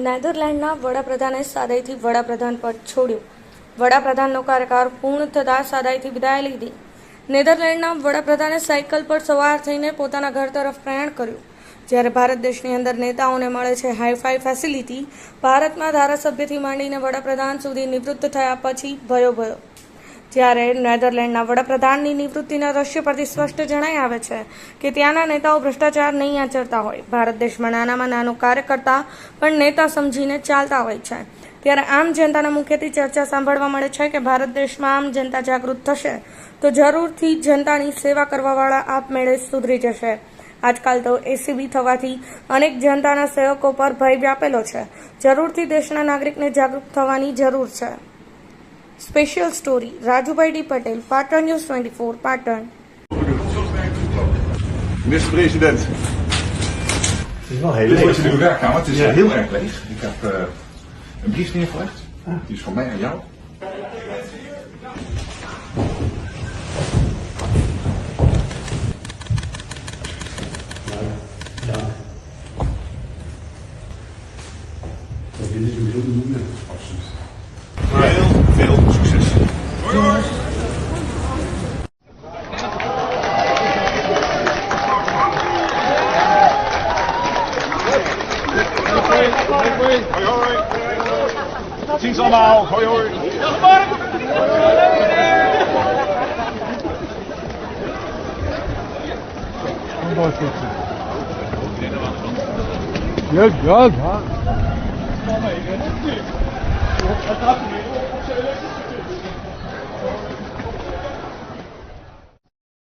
નેધરલેન્ડના વડાપ્રધાને સાદાઈથી વડાપ્રધાન પદ છોડ્યું. વડાપ્રધાનનો કાર્યકાળ પૂર્ણ થતાં સાદાઈથી વિદાય લીધી. નેધરલેન્ડના વડાપ્રધાને સાયકલ પર સવાર થઈને પોતાના ઘર તરફ પ્રયાણ કર્યું. જ્યારે ભારત દેશની અંદર નેતાઓને મળે છે હાઈફાઈ ફેસિલિટી, ભારતમાં ધારાસભ્યથી માંડીને વડાપ્રધાન સુધી નિવૃત્ત થયા પછી ભયો. જ્યારે નેધરલેન્ડના વડાપ્રધાનની નિવૃત્તિના દ્રશ્ય પરથી સ્પષ્ટ જણાઈ આવે છે કે ત્યાંના નેતાઓ ભ્રષ્ટાચાર નહીં આચરતા હોય. ભારત દેશમાં નાનામાં નાનો કાર્યકર્તા પણ નેતા સમજીને ચાલતા હોય છે. ત્યારે આમ જનતાના મુખ્યથી ચર્ચા સાંભળવા મળે છે કે ભારત દેશમાં આમ જનતા જાગૃત થશે તો જરૂરથી જનતાની સેવા કરવાવાળા આપમેળે સુધરી જશે. આજકાલ તો એસીબી થવાથી અનેક જનતાના સેવકો પર ભય વ્યાપેલો છે. જરૂરથી દેશના નાગરિકને જાગૃત થવાની જરૂર છે. Special story Rajubhai D Patel, Patan news 24, Patan. Minister president. Het is wel heel Dit leeg. wordt in uw werkkamer. Het is Ja. heel erg leeg. Ik heb een brief neergelegd. Die is van mij aan jou. Ja. Dit is sowieso te doen. Absoluut. Heel veel succes. Hoi hoi. Hoi hoi. Ziens allemaal. Hoi hoi. Ja, ja.